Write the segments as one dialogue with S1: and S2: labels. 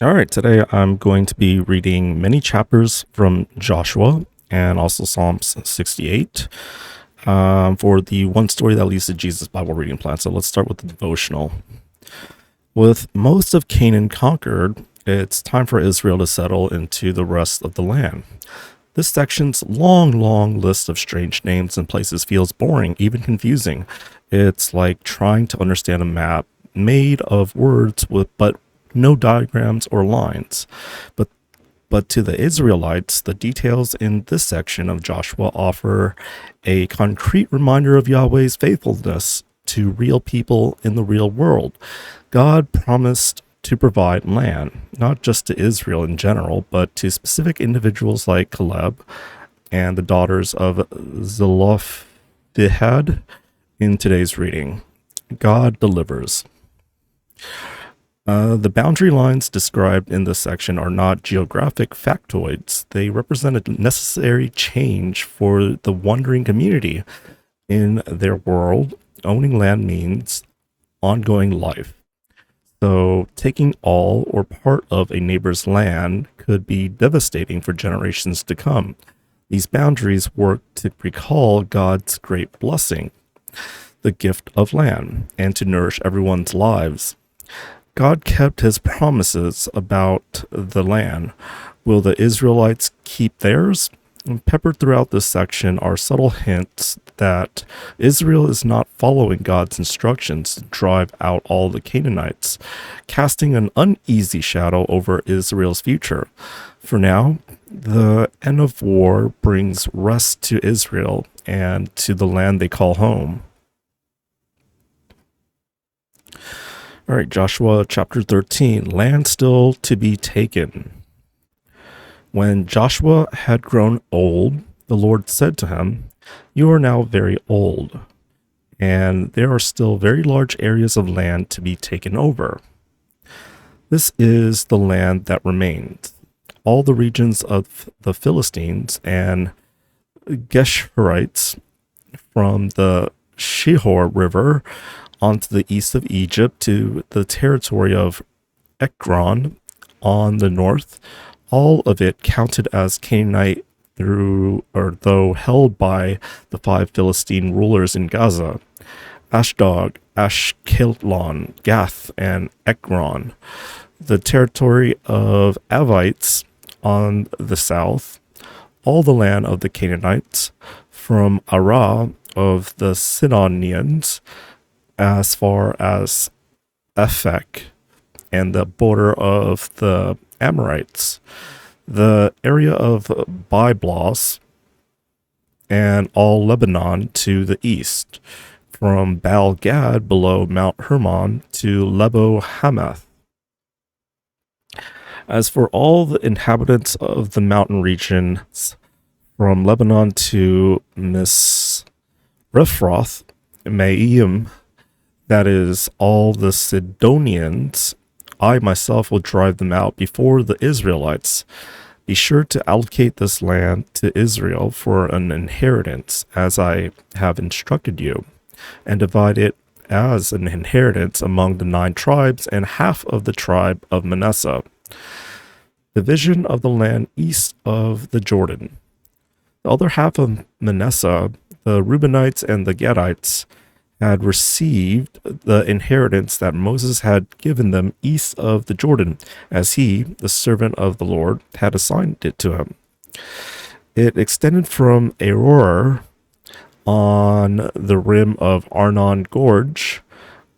S1: All right, today I'm going to be reading many chapters from Joshua and also Psalms 68 for the one story that leads to Jesus Bible reading plan. So let's start with the devotional. With most of Canaan conquered, it's time for Israel to settle into the rest of the land. This section's long list of strange names and places feels boring, even confusing. It's like trying to understand a map made of words but no diagrams or lines. But but to the Israelites, the details in this section of Joshua offer a concrete reminder of Yahweh's faithfulness to real people in the real world. God promised to provide land, not just to Israel in general, but to specific individuals like Caleb and the daughters of Zelophehad in today's reading. God delivers. The boundary lines described in this section are not geographic factoids. They represent a necessary change for the wandering community. In their world, owning land means ongoing life. So, taking all or part of a neighbor's land could be devastating for generations to come. These boundaries work to recall God's great blessing, the gift of land, and to nourish everyone's lives. God kept his promises about the land. Will the Israelites keep theirs? Peppered throughout this section are subtle hints that Israel is not following God's instructions to drive out all the Canaanites, casting an uneasy shadow over Israel's future. For now, the end of war brings rest to Israel and to the land they call home. All right, Joshua chapter 13, land still to be taken. When Joshua had grown old, the Lord said to him, "You are now very old, and there are still very large areas of land to be taken over. This is the land that remains, all the regions of the Philistines and Geshurites from the Shihor River onto the east of Egypt to the territory of Ekron on the north, all of it counted as Canaanite though held by the five Philistine rulers in Gaza: Ashdod, Ashkelon, Gath, and Ekron. The territory of Avites on the south, all the land of the Canaanites, from Arah of the Sidonians as far as Ephek, and the border of the Amorites, the area of Byblos, and all Lebanon to the east, from Baal Gad below Mount Hermon to Lebo Hamath. As for all the inhabitants of the mountain regions, from Lebanon to Misrephoth, Maim, that is, all the Sidonians, I myself will drive them out before the Israelites. Be sure to allocate this land to Israel for an inheritance, as I have instructed you, and divide it as an inheritance among the 9 tribes and half of the tribe of Manasseh. Division of the land east of the Jordan. The other half of Manasseh, the Reubenites and the Gadites, had received the inheritance that Moses had given them east of the Jordan, as he, the servant of the Lord, had assigned it to him. It extended from Aroer on the rim of Arnon Gorge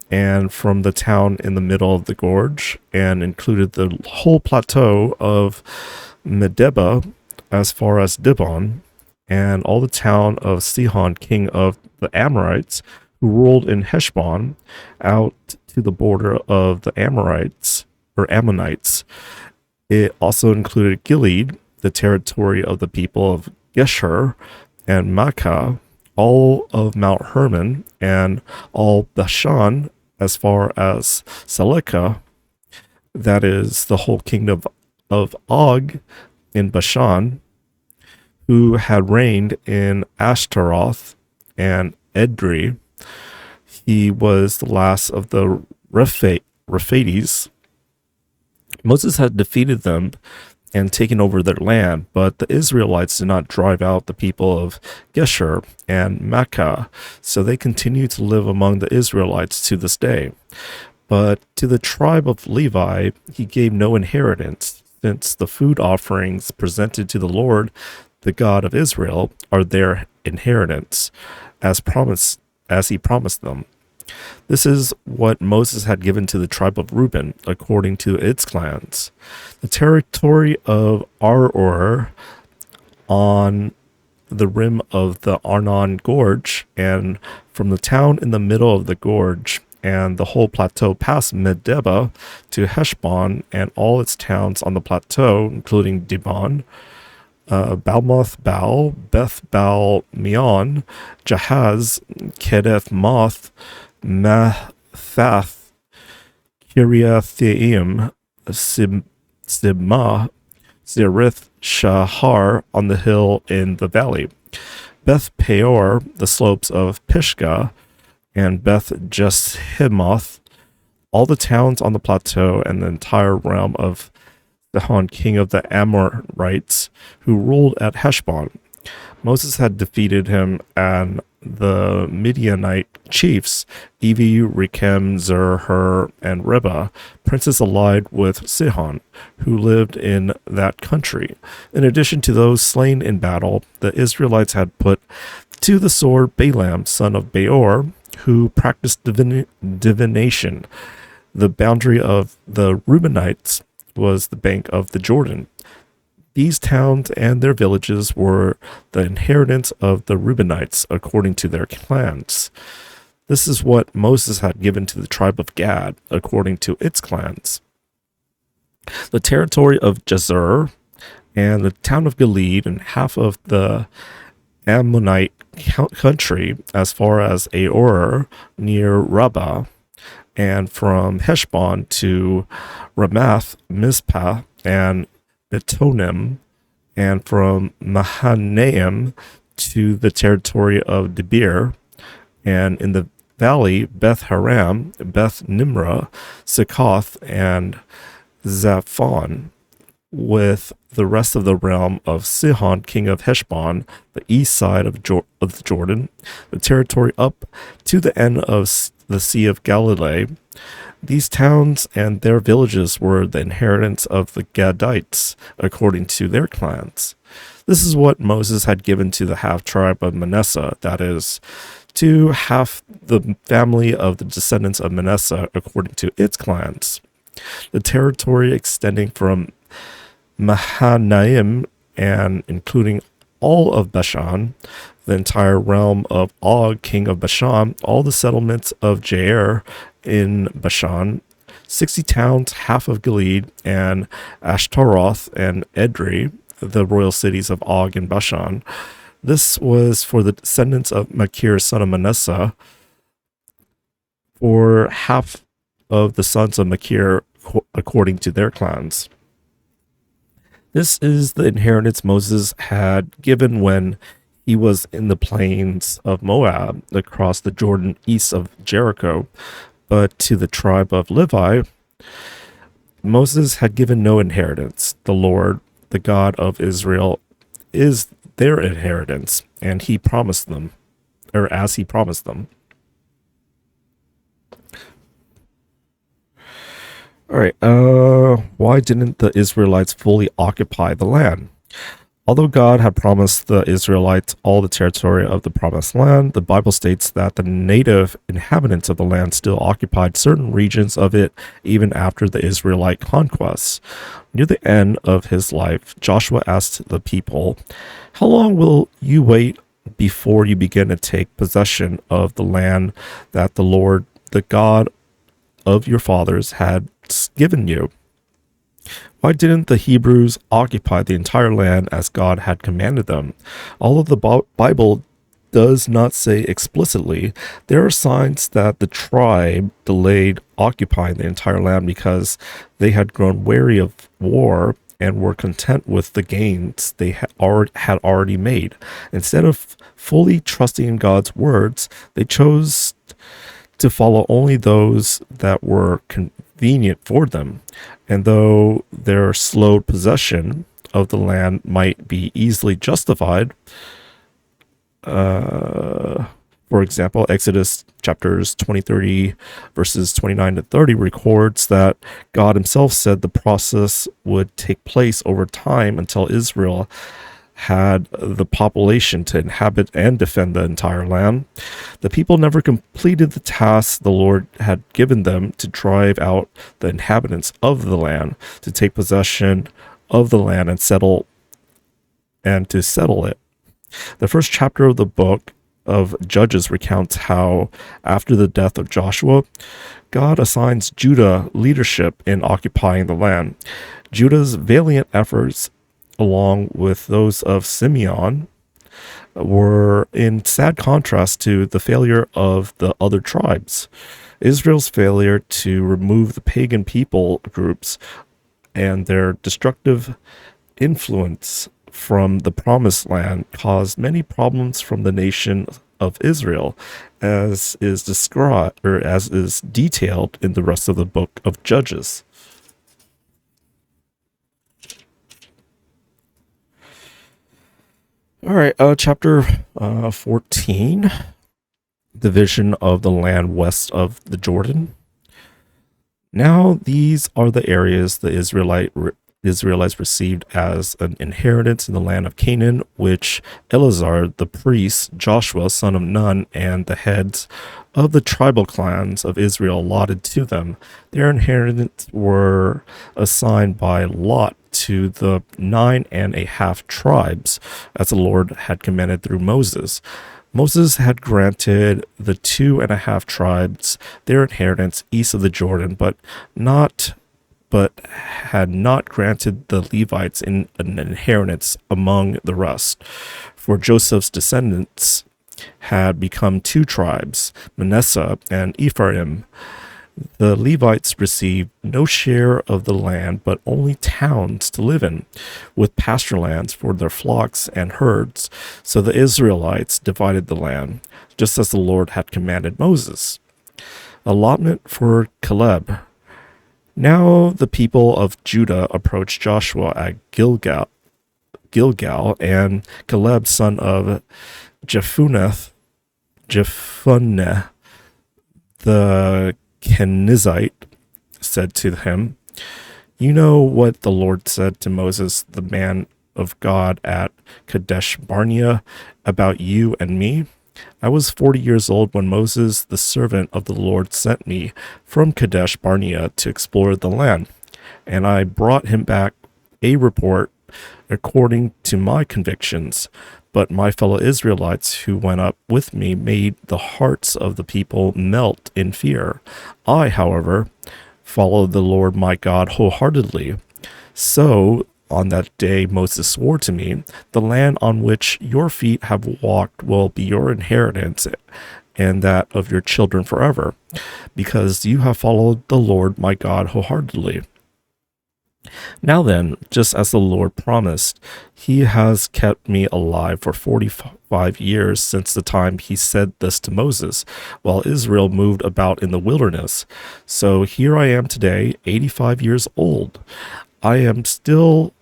S1: and from the town in the middle of the gorge, and included the whole plateau of Medeba as far as Dibon, and all the town of Sihon, king of the Amorites, who ruled in Heshbon, out to the border of the Amorites or Ammonites. It also included Gilead, the territory of the people of Geshur and Makkah, all of Mount Hermon, and all Bashan as far as Seleka, that is the whole kingdom of Og in Bashan, who had reigned in Ashtaroth and Edrei. He was the last of the Rephaites, Moses had defeated them and taken over their land, but the Israelites did not drive out the people of Geshur and Makkah, so they continue to live among the Israelites to this day. But to the tribe of Levi he gave no inheritance, since the food offerings presented to the Lord, the God of Israel, are their inheritance, as he promised them. This is what Moses had given to the tribe of Reuben, according to its clans. The territory of Aroer on the rim of the Arnon Gorge, and from the town in the middle of the gorge, and the whole plateau past Medeba to Heshbon, and all its towns on the plateau, including Dibon, Balmoth Baal, Beth Baal Meon, Jahaz, Kedeth Moth, Mathath, Kiriathaim, Sibmah, Zerith Shahar on the hill in the valley, Beth Peor, the slopes of Pisgah, and Beth Jeshimoth, all the towns on the plateau, and the entire realm of Sihon, king of the Amorites, who ruled at Heshbon. Moses had defeated him and the Midianite chiefs, Evi, Rechem, Zur, Hur, and Reba, princes allied with Sihon, who lived in that country. In addition to those slain in battle, the Israelites had put to the sword Balaam, son of Beor, who practiced divination. The boundary of the Reubenites was the bank of the Jordan. These towns and their villages were the inheritance of the Reubenites according to their clans. This is what Moses had given to the tribe of Gad according to its clans. The territory of Jazer and the town of Gilead and half of the Ammonite country as far as Aor near Rabbah, and from Heshbon to Ramath, Mizpah, and Betonim, and from Mahanaim to the territory of Debir, and in the valley Beth Haram, Beth Nimrah, Succoth, and Zaphon, with the rest of the realm of Sihon, king of Heshbon, the east side of the Jordan, the territory up to the end of the Sea of Galilee. These towns and their villages were the inheritance of the Gadites, according to their clans. This is what Moses had given to the half-tribe of Manasseh, that is, to half the family of the descendants of Manasseh, according to its clans. The territory extending from Mahanaim and including all of Bashan, the entire realm of Og, king of Bashan, all the settlements of Jair in Bashan, 60 towns, half of Gilead, and Ashtaroth and Edrei, the royal cities of Og and Bashan. This was for the descendants of Machir, son of Manasseh, for half of the sons of Machir according to their clans. This is the inheritance Moses had given when he was in the plains of Moab, across the Jordan east of Jericho. But to the tribe of Levi, Moses had given no inheritance. The Lord, the God of Israel, is their inheritance, and he promised them, or as he promised them. All right, why didn't the Israelites fully occupy the land? Although God had promised the Israelites all the territory of the promised land, the Bible states that the native inhabitants of the land still occupied certain regions of it even after the Israelite conquests. Near the end of his life, Joshua asked the people, "How long will you wait before you begin to take possession of the land that the Lord, the God of your fathers, had given you?" Why didn't the Hebrews occupy the entire land as God had commanded them? Although the Bible does not say explicitly, there are signs that the tribe delayed occupying the entire land because they had grown weary of war and were content with the gains they had already made. Instead of fully trusting in God's words, they chose to follow only those that were convenient for them, And though their slow possession of the land might be easily justified, for example, Exodus chapters 20-30, verses 29 to 30 records that God himself said the process would take place over time until Israel had the population to inhabit and defend the entire land. The people never completed the task the Lord had given them to drive out the inhabitants of the land, to take possession of the land and to settle it. The first chapter of the book of Judges recounts how, after the death of Joshua, God assigns Judah leadership in occupying the land. Judah's valiant efforts, along with those of Simeon, were in sad contrast to the failure of the other tribes. Israel's failure to remove the pagan people groups and their destructive influence from the promised land caused many problems from the nation of Israel, as is described or as is detailed in the rest of the book of Judges. All right, chapter 14, division of the land west of the Jordan. Now these are the areas the Israelites received as an inheritance in the land of Canaan, which Eleazar the priest, Joshua son of Nun, and the heads of the tribal clans of Israel allotted to them. Their inheritance were assigned by lot to the 9.5 tribes, as the Lord had commanded through Moses. Moses had granted the 2.5 tribes their inheritance east of the Jordan, but had not granted the Levites an inheritance among the rest. For Joseph's descendants had become 2 tribes, Manasseh and Ephraim. The Levites received no share of the land, but only towns to live in, with pasture lands for their flocks and herds. So the Israelites divided the land, just as the Lord had commanded Moses. Allotment for Caleb. Now the people of Judah approached Joshua at Gilgal, and Caleb, son of Jephunneh, the Kenizzite, said to him, "You know what the Lord said to Moses, the man of God, at Kadesh Barnea about you and me? I was 40 years old when Moses, the servant of the Lord, sent me from Kadesh Barnea to explore the land, and I brought him back a report according to my convictions. But my fellow Israelites who went up with me made the hearts of the people melt in fear. I, however, followed the Lord my God wholeheartedly. So on that day Moses swore to me, the land on which your feet have walked will be your inheritance and that of your children forever, because you have followed the Lord my God wholeheartedly. Now then, just as the Lord promised, he has kept me alive for 45 years since the time he said this to Moses, while Israel moved about in the wilderness. So here I am today, 85 years old. I am still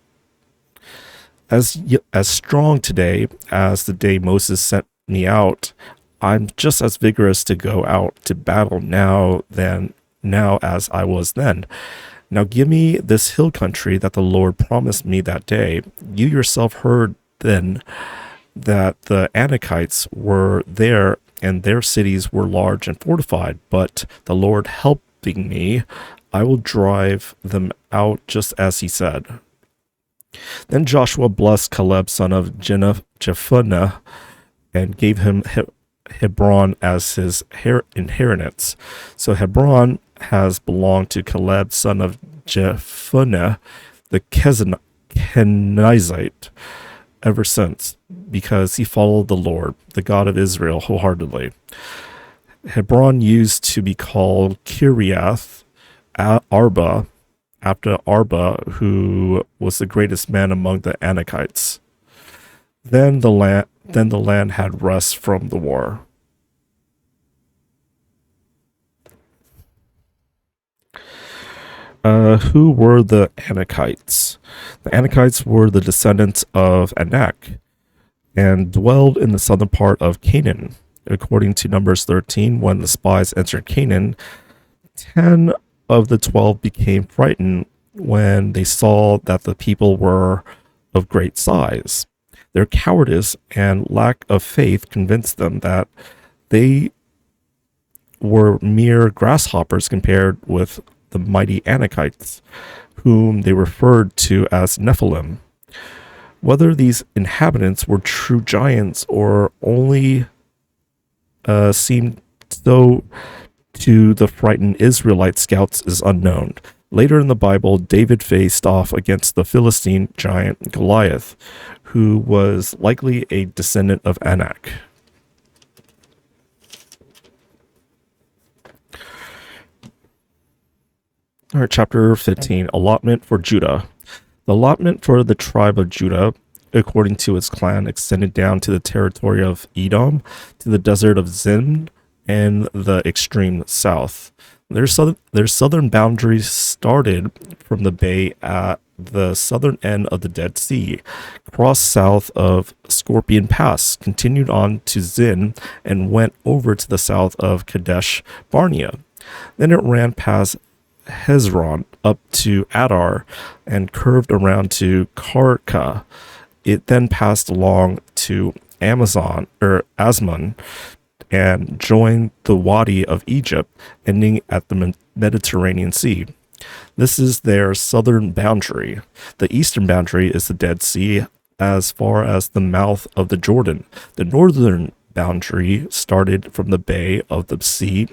S1: as strong today as the day Moses sent me out. I'm just as vigorous to go out to battle now as I was then. Now give me this hill country that the Lord promised me that day. You yourself heard then that the Anakites were there, and their cities were large and fortified, but the Lord helping me, I will drive them out just as he said." Then Joshua blessed Caleb, son of Jephunneh, and gave him Hebron as his inheritance. So Hebron has belonged to Caleb, son of Jephunneh, the Kenizzite, ever since, because he followed the Lord, the God of Israel, wholeheartedly. Hebron used to be called Kiriath Arba, after Arba, who was the greatest man among the Anakites. Then the land had rest from the war. Who were the Anakites? The Anakites were the descendants of Anak and dwelled in the southern part of Canaan. According to Numbers 13, when the spies entered Canaan, 10 of the 12 became frightened when they saw that the people were of great size. Their cowardice and lack of faith convinced them that they were mere grasshoppers compared with the mighty Anakites, whom they referred to as Nephilim. Whether these inhabitants were true giants or only seemed so to the frightened Israelite scouts is unknown. Later in the Bible, David faced off against the Philistine giant Goliath, who was likely a descendant of Anak. All right, chapter 15, allotment for Judah. The allotment for the tribe of Judah, according to its clan, extended down to the territory of Edom, to the desert of Zin, and the extreme south. Their southern boundaries started from the bay at the southern end of the Dead Sea, crossed south of Scorpion Pass, continued on to Zin, and went over to the south of Kadesh Barnea. Then it ran past Hezron up to Adar and curved around to Karka. It then passed along to Asmon and joined the Wadi of Egypt, ending at the Mediterranean Sea. This is their southern boundary. The eastern boundary is the Dead Sea as far as the mouth of the Jordan. The northern boundary started from the Bay of the Sea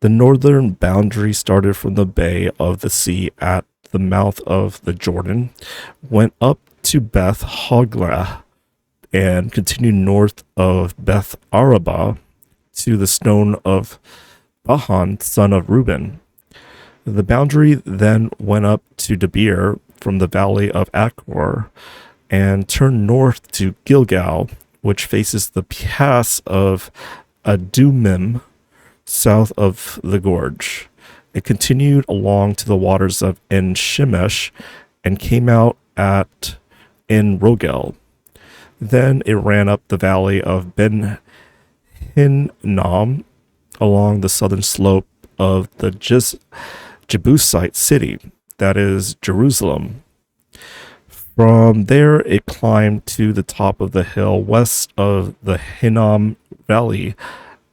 S1: the northern boundary started from the Bay of the Sea at the mouth of the Jordan, went up to Beth Hoglah, and continued north of Beth Araba to the stone of Bahan, son of Reuben. The boundary then went up to Debir from the valley of Achor and turned north to Gilgal, which faces the pass of Adumim, south of the gorge. It continued along to the waters of En Shemesh and came out at En Rogel. Then it ran up the valley of Ben Hinnom along the southern slope of the Jebusite city, that is Jerusalem. From there it climbed to the top of the hill west of the Hinnom Valley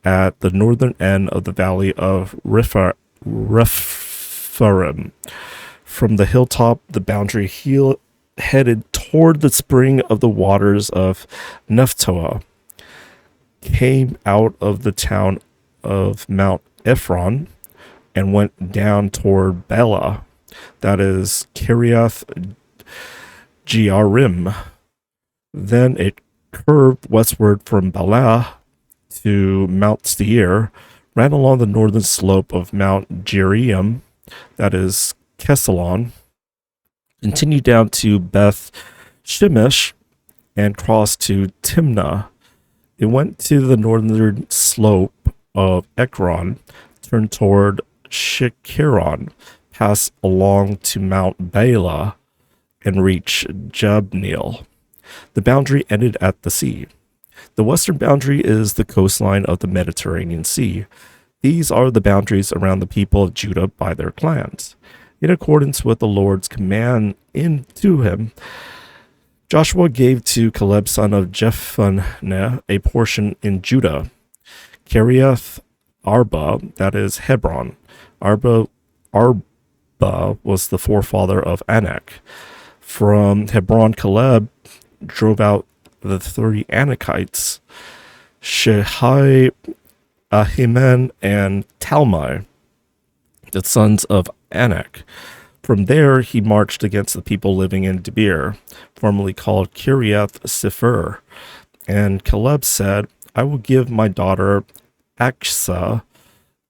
S1: at the northern end of the valley of Rephaim. From the hilltop, the boundary headed toward the spring of the waters of Nephtoah, came out of the town of Mount Ephron, and went down toward Bela, that is Kiriath Jearim. Then it curved westward from Bela to Mount Seir, ran along the northern slope of Mount Jearim, that is Kesalon, continued down to Beth Shemesh, and crossed to Timnah. It went to the northern slope of Ekron, turned toward Shikkeron, passed along to Mount Bela, and reached Jabneel. The boundary ended at the sea. The western boundary is the coastline of the Mediterranean Sea. These are the boundaries around the people of Judah by their clans. In accordance with the Lord's command to him, Joshua gave to Caleb son of Jephunneh a portion in Judah, Kiriath Arba, that is Hebron. Arba was the forefather of Anak. From Hebron, Caleb drove out the 30 Anakites, Shehai, Ahiman, and Talmai, the sons of Anak. From there, he marched against the people living in Debir, formerly called Kiriath Sefer. And Caleb said, I will give my daughter Achsah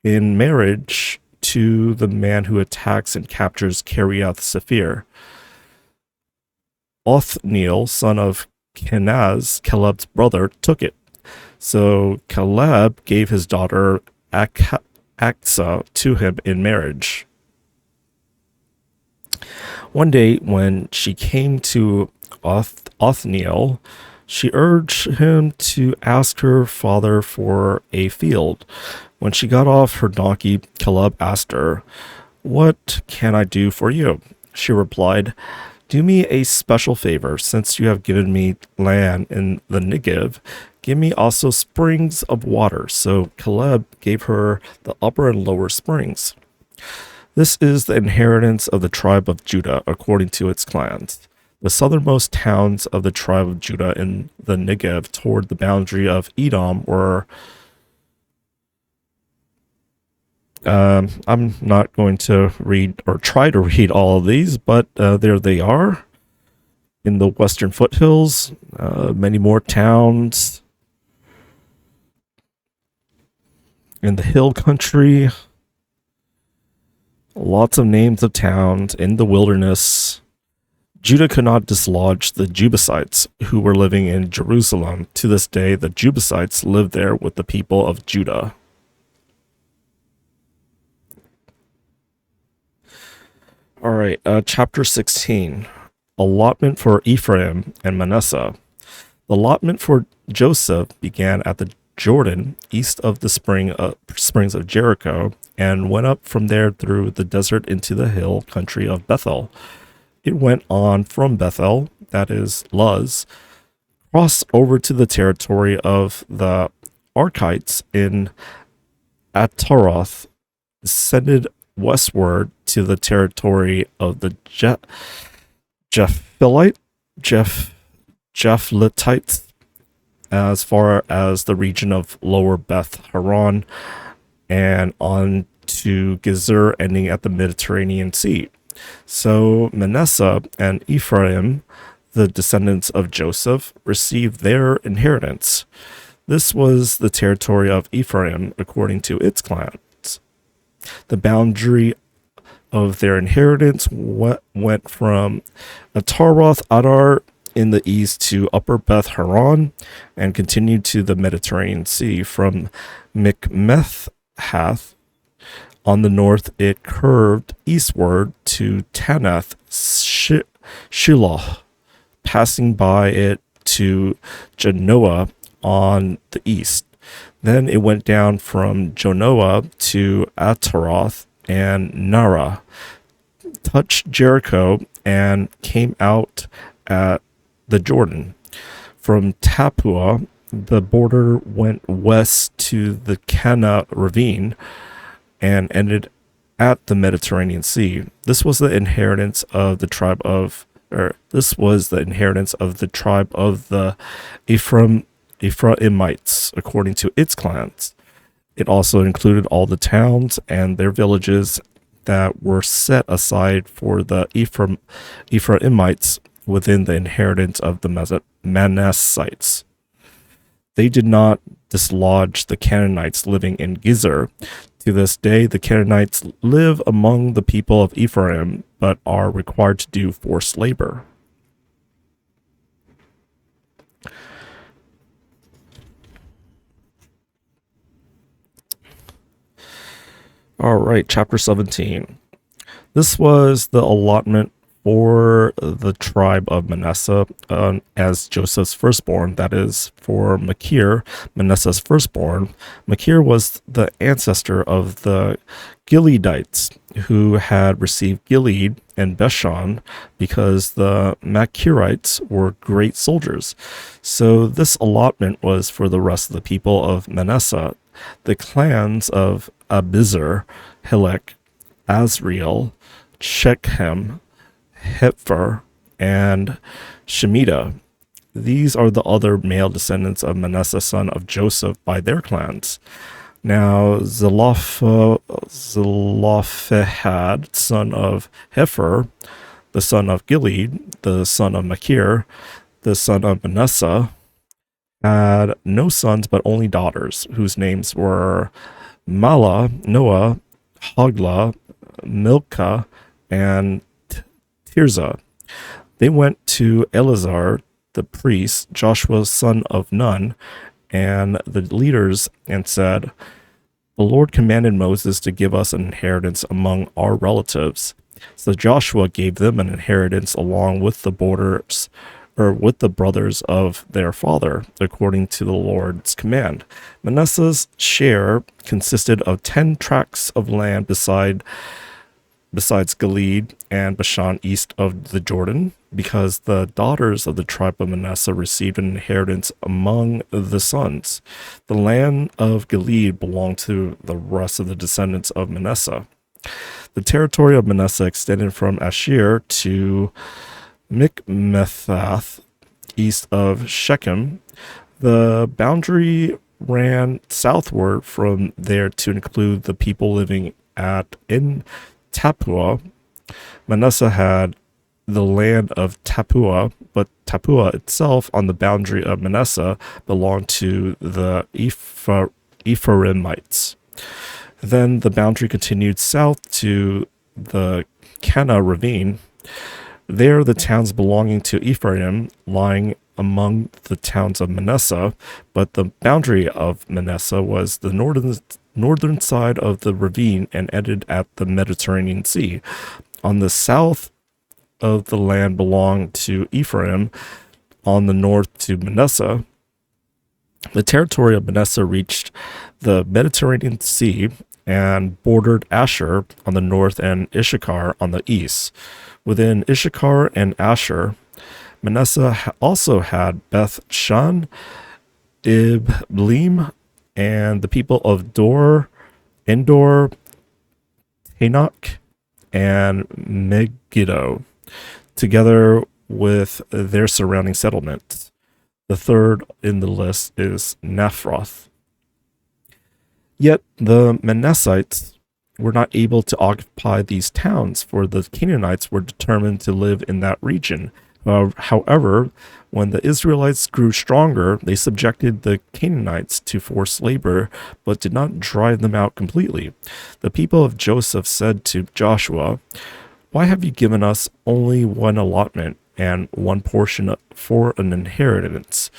S1: in marriage to the man who attacks and captures Kiriath Sefer. Othniel, son of Kenaz, Caleb's brother, took it. So Caleb gave his daughter Achsah to him in marriage. One day, when she came to Othniel, she urged him to ask her father for a field. When she got off her donkey, Caleb asked her, "What can I do for you?" She replied, "Do me a special favor, since you have given me land in the Negev. Give me also springs of water." So Caleb gave her the upper and lower springs. This is the inheritance of the tribe of Judah according to its clans. The southernmost towns of the tribe of Judah in the Negev toward the boundary of Edom were. I'm not going to read or try to read all of these, but there they are. In the western foothills, many more towns. In the hill country, lots of names of towns in the wilderness. Judah could not dislodge the Jebusites who were living in Jerusalem. To this day, the Jebusites live there with the people of Judah. All right, chapter 16. Allotment for Ephraim and Manasseh. The allotment for Joseph began at the Jordan, east of the springs of Jericho, and went up from there through the desert into the hill country of Bethel. It went on from Bethel, that is Luz, crossed over to the territory of the Archites in Ataroth, descended westward to the territory of the Japhletites, as far as the region of Lower Beth Horon, and on to Gezer, ending at the Mediterranean Sea. So Manasseh and Ephraim, the descendants of Joseph, received their inheritance. This was the territory of Ephraim according to its clans. The boundary of their inheritance went from Ataroth Adar in the east to Upper Beth Horon and continued to the Mediterranean Sea. From Mikmethath on the north, it curved eastward to Tanath Shiloh, passing by it to Genoa on the east. Then it went down from Genoa to Ataroth and Nara, touched Jericho, and came out at the Jordan. From Tapua, the border went west to the Kana ravine and ended at the Mediterranean Sea. This was the inheritance of the tribe of the Ephraimites according to its clans. It also included all the towns and their villages that were set aside for the Ephraimites within the inheritance of the Manassites. They did not dislodge the Canaanites living in Gezer. To this day, the Canaanites live among the people of Ephraim, but are required to do forced labor. All right, chapter 17. This was the allotment for the tribe of Manasseh as Joseph's firstborn, that is, for Machir, Manasseh's firstborn. Machir was the ancestor of the Gileadites, who had received Gilead and Bashan because the Machirites were great soldiers. So this allotment was for the rest of the people of Manasseh. The clans of Abizar, Helek, Azriel, Shechem, Hepher, and Shemitah. These are the other male descendants of Manasseh, son of Joseph, by their clans. Now Zelophehad, son of Hepher, the son of Gilead, the son of Machir, the son of Manasseh, had no sons but only daughters, whose names were Mala, Noah, Hoglah, Milcah, and Tirzah. They went to Eleazar, the priest, Joshua, son of Nun, and the leaders, and said, The Lord commanded Moses to give us an inheritance among our relatives. So Joshua gave them an inheritance along with the borders, or with the brothers of their father, according to the Lord's command. Manasseh's share consisted of 10 tracts of land besides Gilead and Bashan east of the Jordan, because the daughters of the tribe of Manasseh received an inheritance among the sons. The land of Gilead belonged to the rest of the descendants of Manasseh. The territory of Manasseh extended from Asher to Michmethath, east of Shechem. The boundary ran southward from there to include the people living in Tapua. Manasseh had the land of Tapua, but Tapua itself on the boundary of Manasseh belonged to the Ephraimites. Then the boundary continued south to the Kana ravine. There the towns belonging to Ephraim lying among the towns of Manasseh, but the boundary of Manasseh was the northern side of the ravine and ended at the Mediterranean Sea. On the south of the land belonged to Ephraim, on the north to Manasseh. The territory of Manasseh reached the Mediterranean Sea and bordered Asher on the north and Issachar on the east. Within Issachar and Asher, Manasseh also had Beth Shan, Ibleam, and the people of Endor, Tanakh, and Megiddo, together with their surrounding settlements. The third in the list is Nephroth. Yet the Manassites were not able to occupy these towns, for the Canaanites were determined to live in that region. However, when the Israelites grew stronger, they subjected the Canaanites to forced labor, but did not drive them out completely. The people of Joseph said to Joshua, "Why have you given us only one allotment and one portion for an inheritance?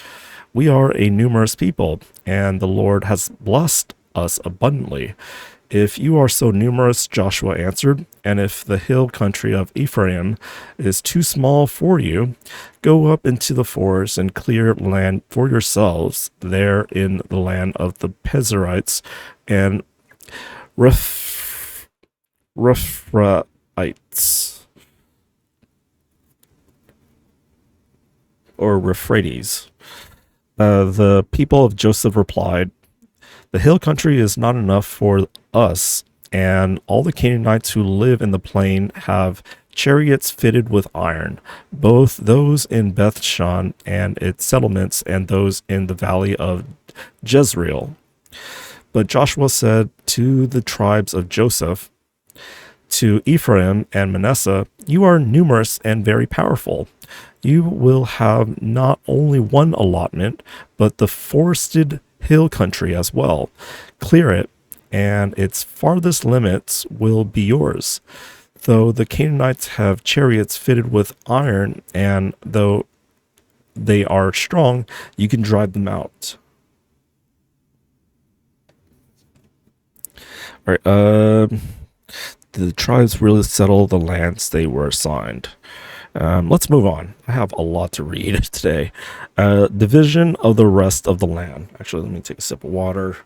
S1: We are a numerous people, and the Lord has blessed us abundantly." "If you are so numerous," Joshua answered, "and if the hill country of Ephraim is too small for you, go up into the forest and clear land for yourselves there in the land of the Pezerites and Rephraites, or Euphrates." The people of Joseph replied, "The hill country is not enough for us, and all the Canaanites who live in the plain have chariots fitted with iron, both those in Beth Shan and its settlements and those in the valley of Jezreel." But Joshua said to the tribes of Joseph, to Ephraim and Manasseh, "You are numerous and very powerful. You will have not only one allotment, but the forested hill country as well. Clear it, and its farthest limits will be yours. Though the Canaanites have chariots fitted with iron, and though they are strong, you can drive them out." All right, the tribes really settle the lands they were assigned. Let's move on. I have a lot to read today. Division of the rest of the land. Actually, let me take a sip of water.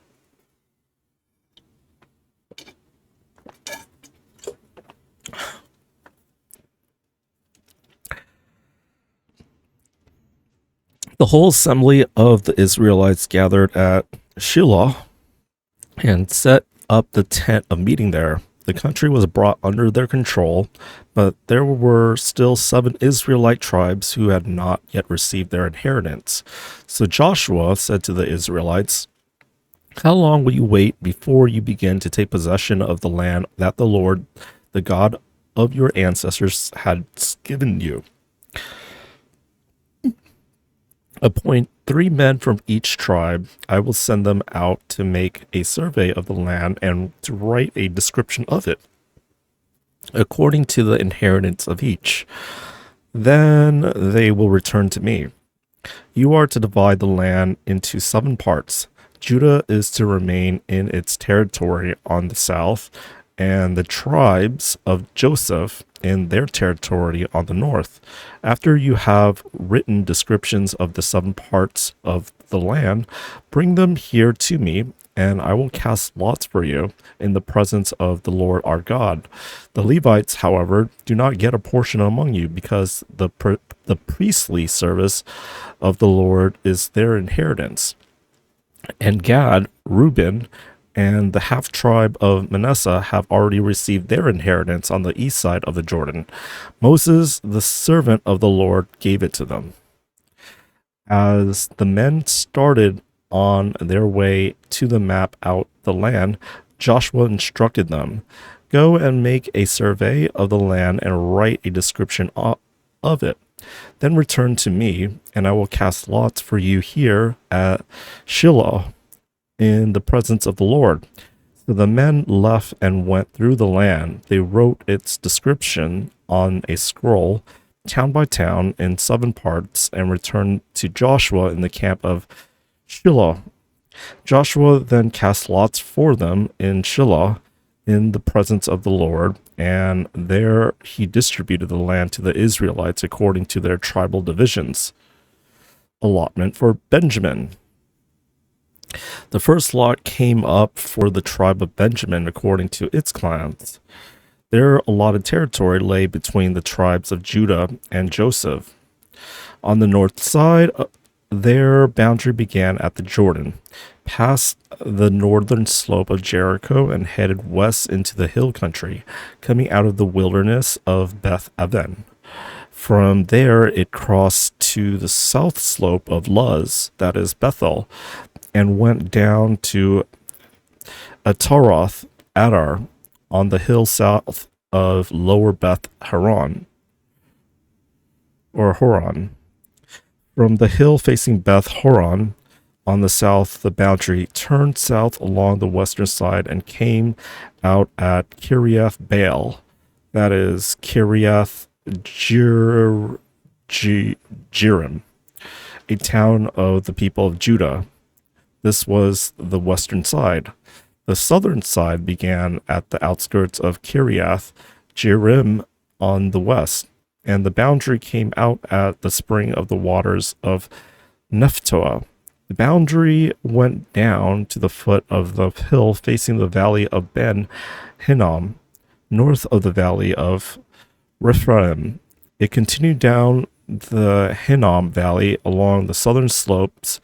S1: The whole assembly of the Israelites gathered at Shiloh and set up the tent of meeting there. The country was brought under their control, but there were still 7 Israelite tribes who had not yet received their inheritance. So Joshua said to the Israelites, "How long will you wait before you begin to take possession of the land that the Lord, the God of your ancestors, had given you? Appoint 3 men from each tribe. I will send them out to make a survey of the land and to write a description of it, according to the inheritance of each. Then they will return to me. You are to divide the land into 7 parts, Judah is to remain in its territory on the south, and the tribes of Joseph in their territory on the north. After you have written descriptions of the 7 parts of the land, bring them here to me, and I will cast lots for you in the presence of the Lord our God. The Levites, however, do not get a portion among you, because the priestly service of the Lord is their inheritance. And Gad, Reuben, and the half tribe of Manasseh have already received their inheritance on the east side of the Jordan. Moses, the servant of the Lord, gave it to them. As the men started on their way to the map out the land, Joshua instructed them, "Go and make a survey of the land and write a description of it. Then return to me, and I will cast lots for you here at Shiloh in the presence of the Lord." So the men left and went through the land. They wrote its description on a scroll, town by town, in 7 parts, and returned to Joshua in the camp of Shiloh. Joshua then cast lots for them in Shiloh in the presence of the Lord, and there he distributed the land to the Israelites according to their tribal divisions. Allotment for Benjamin. The first lot came up for the tribe of Benjamin according to its clans. Their allotted territory lay between the tribes of Judah and Joseph. On the north side, their boundary began at the Jordan, past the northern slope of Jericho, and headed west into the hill country, coming out of the wilderness of Beth Aven. From there, it crossed to the south slope of Luz, that is Bethel, and went down to Ataroth Adar on the hill south of Lower Beth Horon, or Horon. From the hill facing Beth Horon on the south, the boundary turned south along the western side and came out at Kiriath Baal, that is Kiriath Jearim, a town of the people of Judah. This was the western side. The southern side began at the outskirts of Kiriath Jearim on the west, and the boundary came out at the spring of the waters of Nephtoah. The boundary went down to the foot of the hill facing the valley of Ben Hinnom, north of the valley of Rephaim. It continued down the Hinnom Valley along the southern slopes,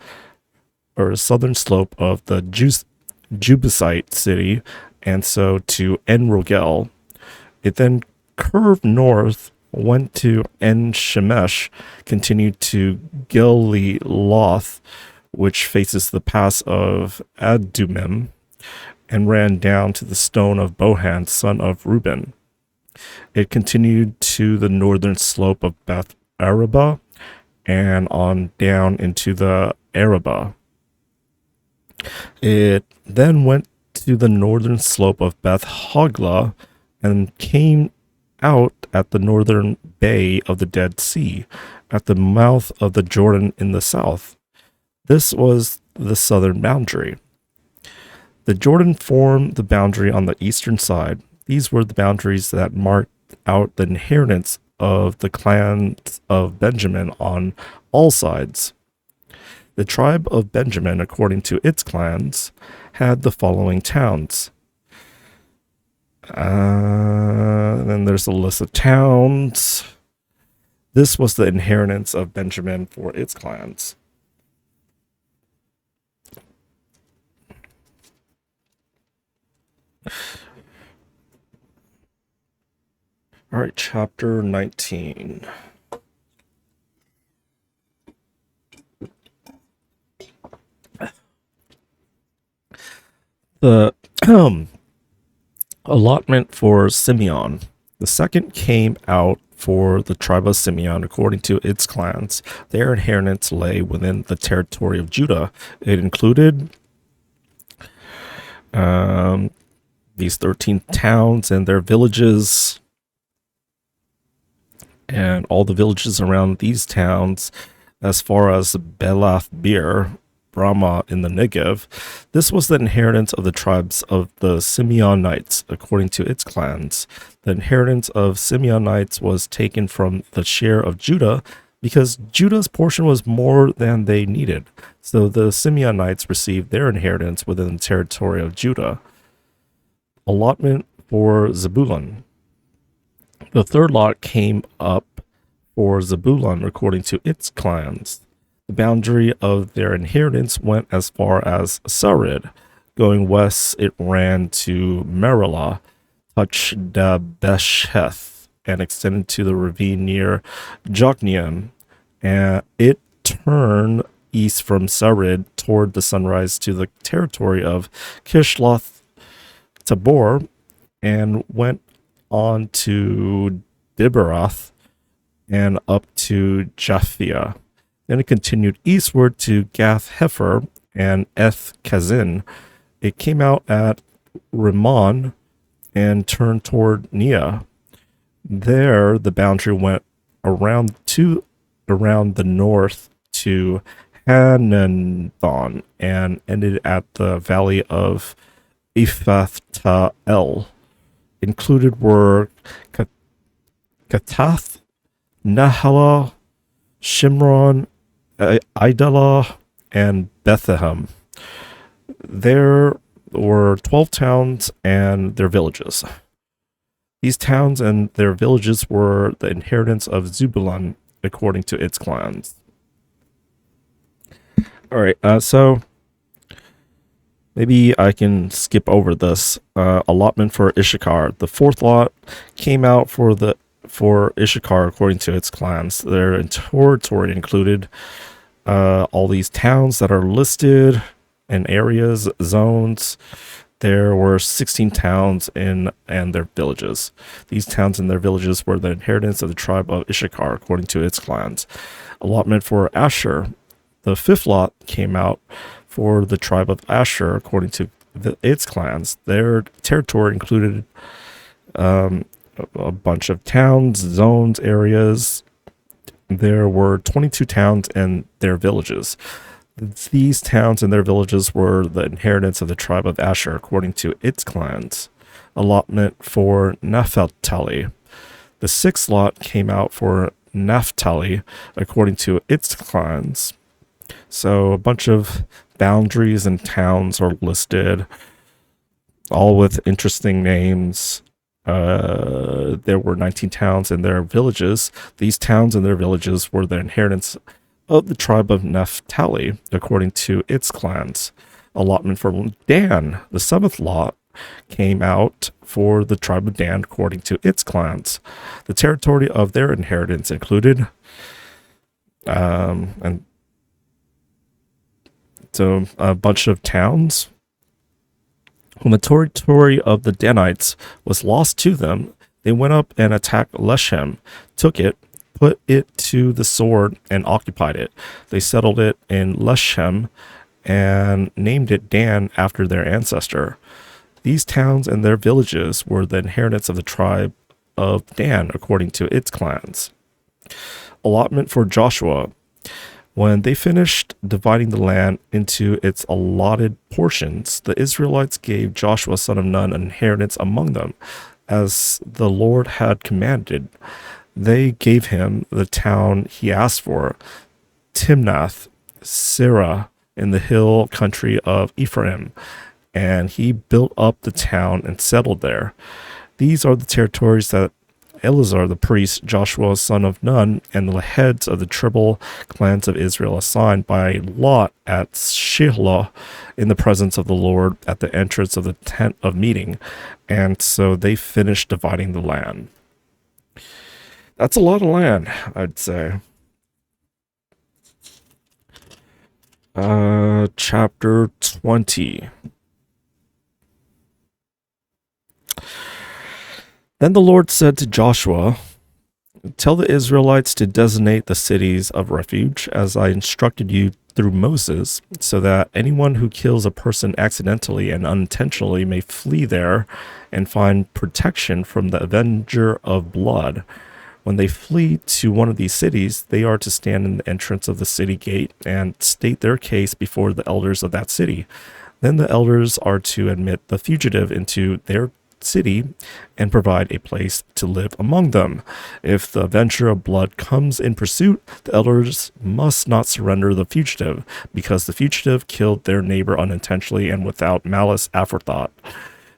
S1: or southern slope of the Jebusite city, and so to En Rogel. It then curved north, went to En Shemesh, continued to Geliloth, which faces the pass of Adumim, and ran down to the stone of Bohan, son of Reuben. It continued to the northern slope of Beth Araba and on down into the Araba. It then went to the northern slope of Beth Hogla and came out at the northern bay of the Dead Sea, at the mouth of the Jordan in the south. This was the southern boundary. The Jordan formed the boundary on the eastern side. These were the boundaries that marked out the inheritance of the clans of Benjamin on all sides. The tribe of Benjamin, according to its clans, had the following towns. Then there's a list of towns. This was the inheritance of Benjamin for its clans. All right, chapter 19. The allotment for Simeon. The second came out for the tribe of Simeon according to its clans. Their inheritance lay within the territory of Judah. It included these 13 towns and their villages, and all the villages around these towns as far as Belath Bir, Brahma in the Negev. This was the inheritance of the tribes of the Simeonites, according to its clans. The inheritance of Simeonites was taken from the share of Judah because Judah's portion was more than they needed. So the Simeonites received their inheritance within the territory of Judah. Allotment for Zebulun. The third lot came up for Zebulun according to its clans. The boundary of their inheritance went as far as Sarid. Going west, it ran to Merilah, touched Dabesheth, and extended to the ravine near Jokneam. And it turned east from Sarid toward the sunrise to the territory of Kishloth Tabor, and went on to Diberath and up to Japhia. Then it continued eastward to Gath Hefer and Eth Kazin. It came out at Rimmon and turned toward Nia. There, the boundary went around the north to Hananthon and ended at the valley of Ephathtael. Included were Katath, Nahala, Shimron, Idalah, and Bethlehem. There were 12 towns and their villages. These towns and their villages were the inheritance of Zebulun according to its clans. All right, so maybe I can skip over this allotment for Issachar. The fourth lot came out for Issachar according to its clans. Their territory included all these towns that are listed and areas, zones. There were 16 towns and their villages. These towns and their villages were the inheritance of the tribe of Issachar according to its clans. Allotment for Asher. The fifth lot came out for the tribe of Asher according to its clans. Their territory included a bunch of towns, zones, areas. There were 22 towns and their villages. These towns and their villages were the inheritance of the tribe of Asher according to its clans. Allotment for Naphtali. The sixth lot came out for Naphtali according to its clans. So a bunch of boundaries and towns are listed, all with interesting names. There were 19 towns and their villages. These towns and their villages were the inheritance of the tribe of Naphtali according to its clans. Allotment for Dan. The seventh lot came out for the tribe of Dan according to its clans. The territory of their inheritance included and so a bunch of towns. When the territory of the Danites was lost to them, they went up and attacked Leshem, took it, put it to the sword, and occupied it. They settled it in Leshem and named it Dan after their ancestor. These towns and their villages were the inheritance of the tribe of Dan according to its clans. Allotment for Joshua. When they finished dividing the land into its allotted portions, the Israelites gave Joshua son of Nun an inheritance among them, as the Lord had commanded. They gave him the town he asked for, Timnath Serah, in the hill country of Ephraim, and he built up the town and settled there. These are the territories that Eleazar the priest, Joshua son of Nun, and the heads of the tribal clans of Israel assigned by lot at Shiloh in the presence of the Lord at the entrance of the tent of meeting. And so they finished dividing the land. That's a lot of land, I'd say. Chapter 20. Then the Lord said to Joshua, "Tell the Israelites to designate the cities of refuge, as I instructed you through Moses, so that anyone who kills a person accidentally and unintentionally may flee there and find protection from the avenger of blood. When they flee to one of these cities, they are to stand in the entrance of the city gate and state their case before the elders of that city. Then the elders are to admit the fugitive into their city and provide a place to live among them. If the avenger of blood comes in pursuit, the elders must not surrender the fugitive, because the fugitive killed their neighbor unintentionally and without malice aforethought.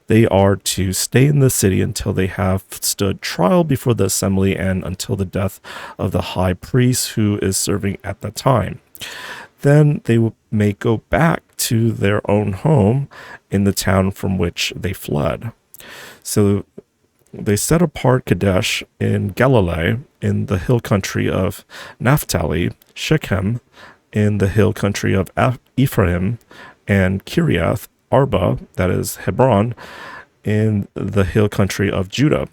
S1: They are to stay in the city until they have stood trial before the assembly and until the death of the high priest who is serving at that time. Then they may go back to their own home in the town from which they fled. So they set apart Kadesh in Galilee in the hill country of Naphtali, Shechem in the hill country of Ephraim, and Kiriath Arba, that is Hebron, in the hill country of Judah.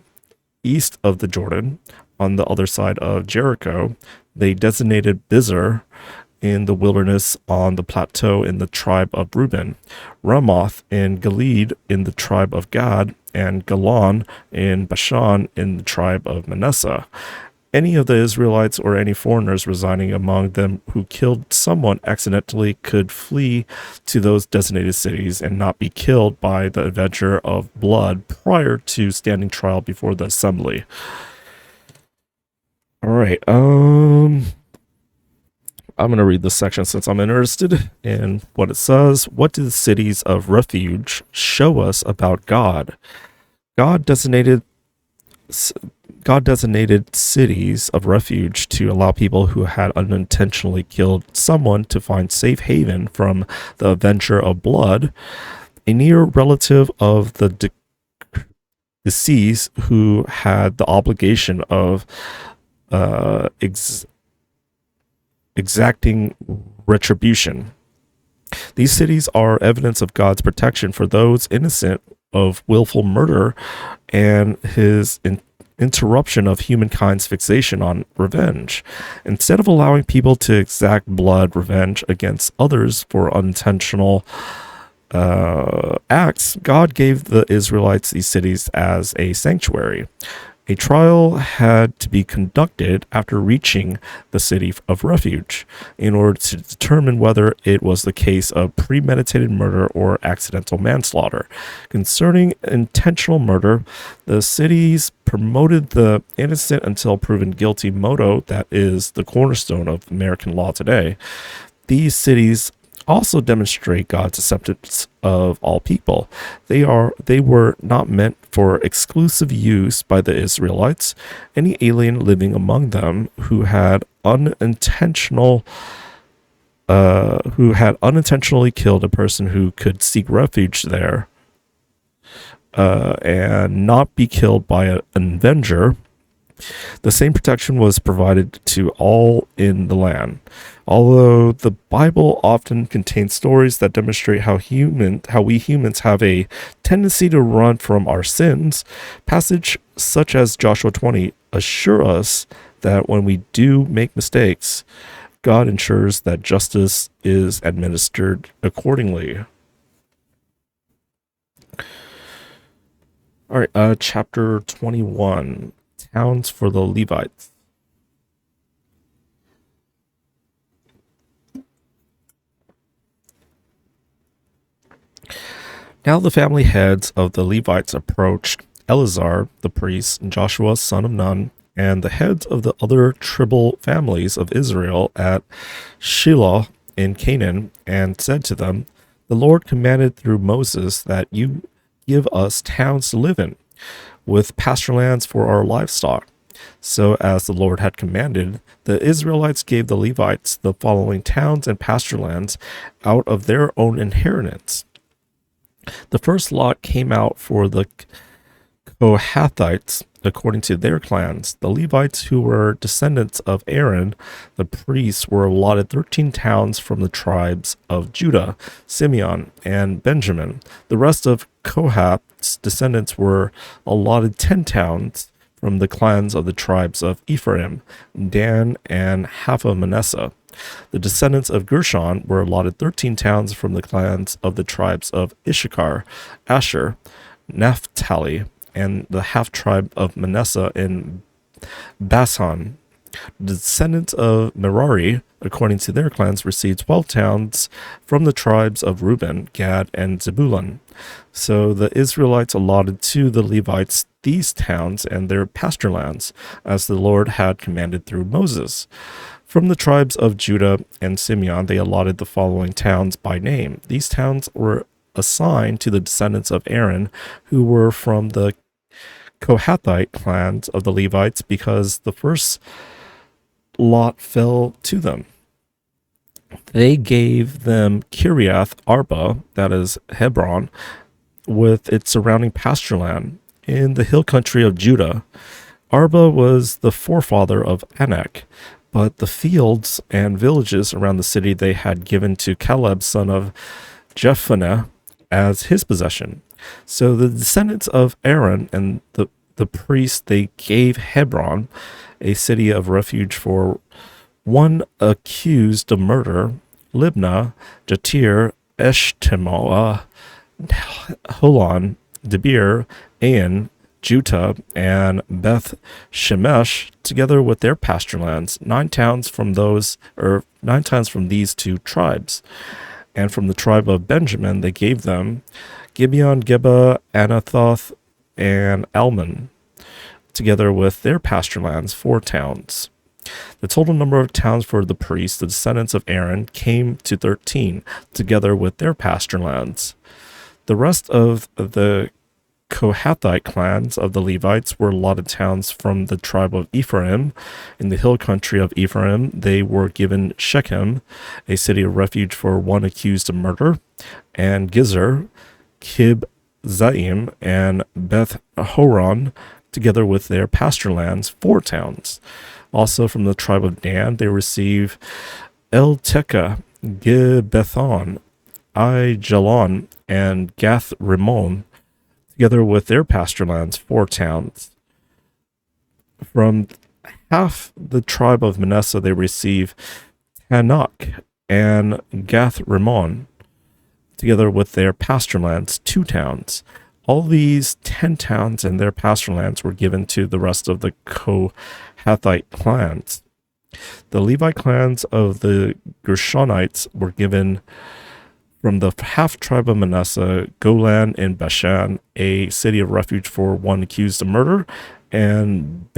S1: East of the Jordan, on the other side of Jericho, they designated Bizar in the wilderness on the plateau in the tribe of Reuben, Ramoth in Gilead in the tribe of Gad, and Golan in Bashan in the tribe of Manasseh. Any of the Israelites or any foreigners residing among them who killed someone accidentally could flee to those designated cities and not be killed by the avenger of blood prior to standing trial before the assembly. All right. I'm going to read this section since I'm interested in what it says. What do the cities of refuge show us about God? God designated cities of refuge to allow people who had unintentionally killed someone to find safe haven from the avenger of blood, a near relative of the deceased who had the obligation of exacting retribution. These cities are evidence of God's protection for those innocent of willful murder and his interruption of humankind's fixation on revenge. Instead of allowing people to exact blood revenge against others for unintentional acts, God gave the Israelites these cities as a sanctuary. A trial had to be conducted after reaching the city of refuge in order to determine whether it was the case of premeditated murder or accidental manslaughter. Concerning intentional murder, the cities promoted the innocent until proven guilty motto that is the cornerstone of American law today. These cities also demonstrate God's acceptance of all people. They were not meant for exclusive use by the Israelites. Any alien living among them who had unintentionally killed a person who could seek refuge there and not be killed by an avenger, the same protection was provided to all in the land. Although the Bible often contains stories that demonstrate how we humans have a tendency to run from our sins, passages such as Joshua 20 assure us that when we do make mistakes, God ensures that justice is administered accordingly. All right, chapter 21, Towns for the Levites. Now the family heads of the Levites approached Eleazar the priest, Joshua son of Nun, and the heads of the other tribal families of Israel at Shiloh in Canaan, and said to them, "The Lord commanded through Moses that you give us towns to live in, with pasture lands for our livestock." So as the Lord had commanded, the Israelites gave the Levites the following towns and pasture lands out of their own inheritance. The first lot came out for the Kohathites according to their clans. The Levites, who were descendants of Aaron, the priests, were allotted 13 towns from the tribes of Judah, Simeon, and Benjamin. The rest of Kohath's descendants were allotted 10 towns from the clans of the tribes of Ephraim, Dan, and half of Manasseh. The descendants of Gershon were allotted 13 towns from the clans of the tribes of Issachar, Asher, Naphtali, and the half-tribe of Manasseh in Basan. The descendants of Merari, according to their clans, received 12 towns from the tribes of Reuben, Gad, and Zebulun. So the Israelites allotted to the Levites these towns and their pasture lands, as the Lord had commanded through Moses. From the tribes of Judah and Simeon, they allotted the following towns by name. These towns were assigned to the descendants of Aaron, who were from the Kohathite clans of the Levites, because the first lot fell to them. They gave them Kiriath Arba, that is Hebron, with its surrounding pasture land in the hill country of Judah. Arba was the forefather of Anak, but the fields and villages around the city they had given to Caleb, son of Jephunneh, as his possession. So the descendants of Aaron and the priests, they gave Hebron, a city of refuge for one accused of murder, Libnah, Jatir, Eshtemoa, Holon, Debir, Ain, Judah, and Beth Shemesh, together with their pasture lands, 9 towns from these two tribes. And from the tribe of Benjamin, they gave them Gibeon, Geba, Anathoth, and Almon, together with their pasture lands, 4 towns. The total number of towns for the priests, the descendants of Aaron, came to 13, together with their pasture lands. The rest of the Kohathite clans of the Levites were allotted towns from the tribe of Ephraim. In the hill country of Ephraim, they were given Shechem, a city of refuge for one accused of murder, and Gezer, Kibzaim, and Beth Horon, together with their pasture lands, 4 towns. Also from the tribe of Dan, they receive El Tekah, Gibbethon, Aijalon, and Gath Rimmon, together with their pasture lands, 4 towns. From half the tribe of Manasseh, they receive Tanakh and Gath Rimmon, together with their pasture lands, 2 towns. All these 10 towns and their pasture lands were given to the rest of the Kohathite clans. The Levite clans of the Gershonites were given from the half tribe of Manasseh, Golan in Bashan, a city of refuge for one accused of murder, and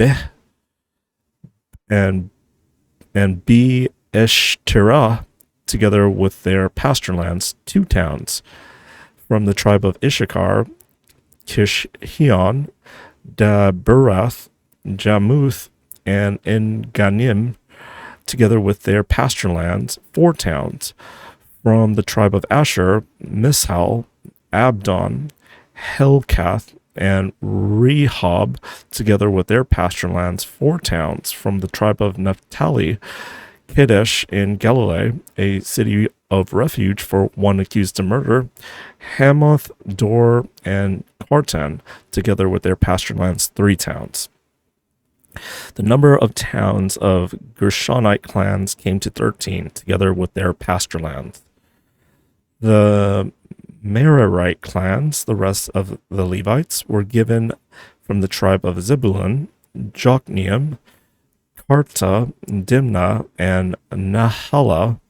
S1: Be Eshterah, together with their pasture lands, 2 towns. From the tribe of Issachar, Kishhion, Daberath, Jamuth, and Enganim, together with their pasture lands, 4 towns. From the tribe of Asher, Mishal, Abdon, Helkath, and Rehob, together with their pasture lands, 4 towns. From the tribe of Naphtali, Kadesh in Galilee, a city of refuge for one accused of murder, Hamath, Dor, and Kartan, together with their pasture lands, 3 towns. The number of towns of Gershonite clans came to 13, together with their pasture lands. The Merarite clans, the rest of the Levites, were given from the tribe of Zebulun, Jokneam, Karta, Dimnah, and Nahala,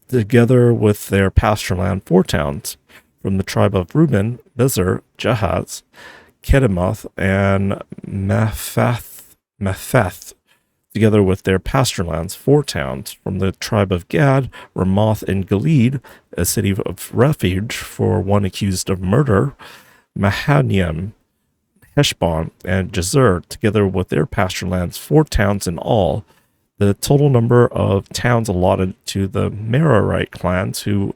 S1: together with their pasture land, 4 towns. From the tribe of Reuben, Bezer, Jahaz, Kedemoth, and Mephath, together with their pasture lands, 4 towns. From the tribe of Gad, Ramoth and Gilead, a city of refuge for one accused of murder, Mahanaim, Heshbon, and Jazer, together with their pasture lands, 4 towns in all. The total number of towns allotted to the Merarite clans, who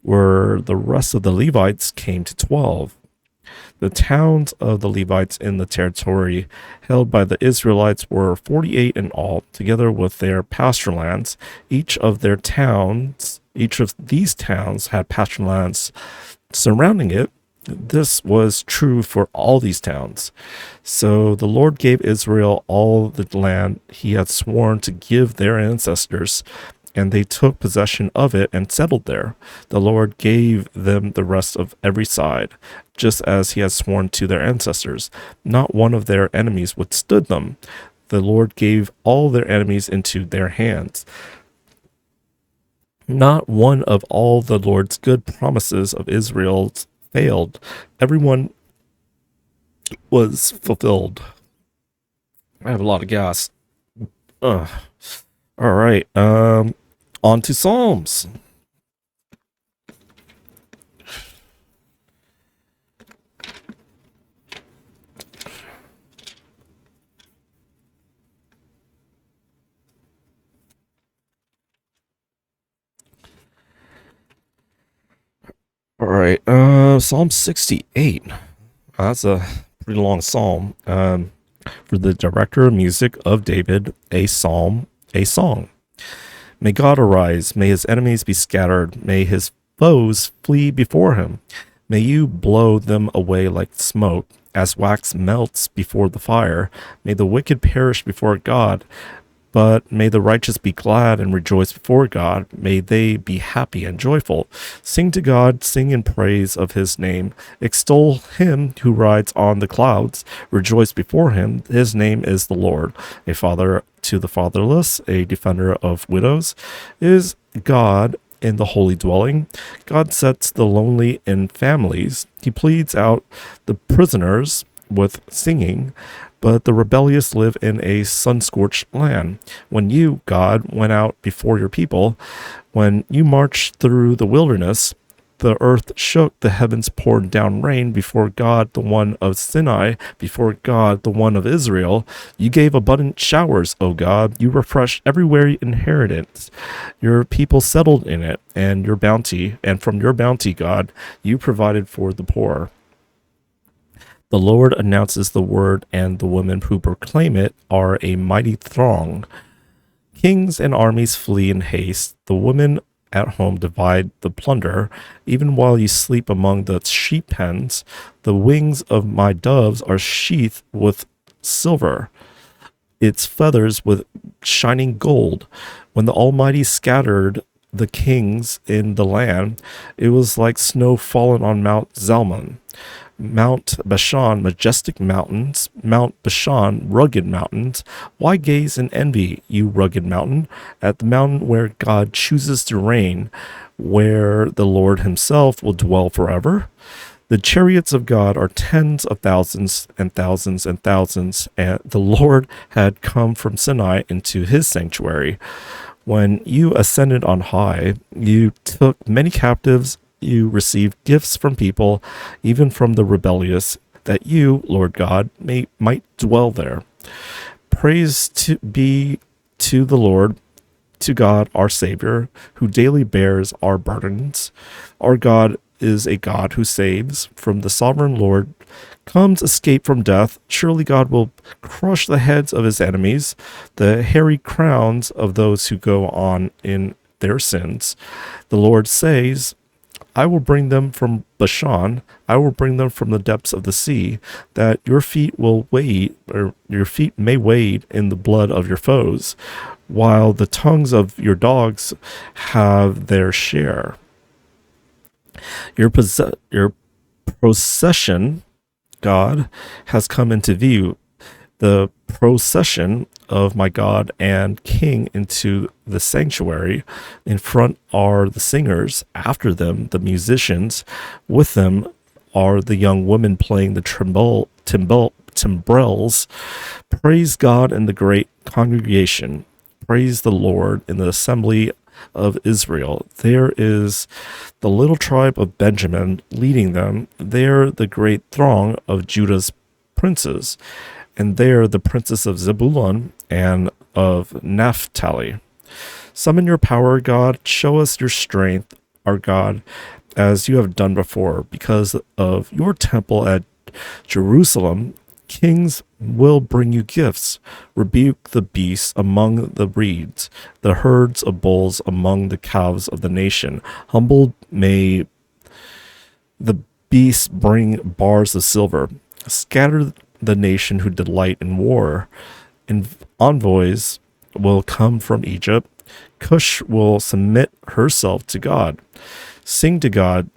S1: were the rest of the Levites, came to 12. The towns of the Levites in the territory held by the Israelites were 48 in all, together with their pasture lands. Each of these towns had pasture lands surrounding it. This was true for all these towns. So the Lord gave Israel all the land he had sworn to give their ancestors, and they took possession of it and settled there. The Lord gave them the rest of every side, just as he had sworn to their ancestors. Not one of their enemies withstood them. The Lord gave all their enemies into their hands. Not one of all the Lord's good promises of Israel failed. Everyone was fulfilled. I have a lot of gas. Ugh. All right. On to Psalms. All right. Psalm 68. That's a pretty long psalm. For the director of music of David, a psalm, a song. May God arise, may his enemies be scattered, may his foes flee before him. May you blow them away like smoke, as wax melts before the fire. May the wicked perish before God, but may the righteous be glad and rejoice before God. May they be happy and joyful. Sing to God, sing in praise of his name. Extol him who rides on the clouds. Rejoice before him. His name is the Lord. A father to the fatherless, a defender of widows, is God in the holy dwelling. God sets the lonely in families. He pleads out the prisoners with singing, but the rebellious live in a sun-scorched land. When you, God, went out before your people, when you marched through the wilderness, the earth shook, the heavens poured down rain before God, the one of Sinai, before God, the one of Israel. You gave abundant showers, O God. You refreshed everywhere inheritance. Your people settled in it, and from your bounty, God, you provided for the poor. The Lord announces the word, and the women who proclaim it are a mighty throng. Kings and armies flee in haste. The women at home divide the plunder. Even while you sleep among the sheep pens, the wings of my doves are sheathed with silver, its feathers with shining gold. When the Almighty scattered the kings in the land, it was like snow fallen on Mount Zalmon. Mount Bashan, majestic mountains, Mount Bashan, rugged mountains. Why gaze in envy, you rugged mountain, at the mountain where God chooses to reign, where the Lord himself will dwell forever? The chariots of God are tens of thousands and thousands and thousands, and the Lord had come from Sinai into his sanctuary. When you ascended on high, you took many captives. You received gifts from people, even from the rebellious, that you, Lord God, might dwell there. Praise be to the Lord, to God our Savior, who daily bears our burdens. Our God is a God who saves. From the sovereign Lord comes escape from death. Surely God will crush the heads of his enemies, the hairy crowns of those who go on in their sins. The Lord says, I will bring them from Bashan. I will bring them from the depths of the sea, that your feet may wade in the blood of your foes, while the tongues of your dogs have their share. Your procession, God, has come into view. The procession of my God and King into the sanctuary. In front are the singers, after them the musicians, with them are the young women playing the timbrels. Praise God in the great congregation. Praise the Lord in the assembly of Israel. There is the little tribe of Benjamin leading them. There the great throng of Judah's princes. And there the princes of Zebulun and of Naphtali. Summon your power, God. Show us your strength, our God, as you have done before. Because of your temple at Jerusalem, kings will bring you gifts. Rebuke the beasts among the reeds, the herds of bulls among the calves of the nation. Humbled may the beasts bring bars of silver. Scatter the nation who delight in war. And envoys will come from Egypt, Cush will submit herself to God. Sing to God,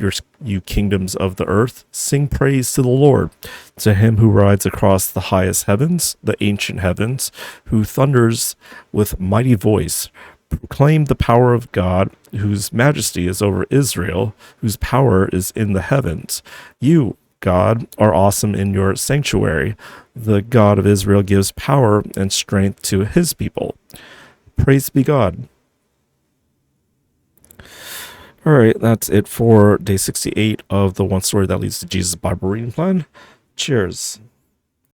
S1: you kingdoms of the earth. Sing praise to the Lord, to him who rides across the highest heavens, the ancient heavens, who thunders with mighty voice. Proclaim the power of God, whose majesty is over Israel, whose power is in the heavens. You, God, are awesome in your sanctuary. The God of Israel gives power and strength to his people. Praise be God. All right, that's it for day 68 of the One Story That Leads to Jesus Bible Reading Plan. Cheers.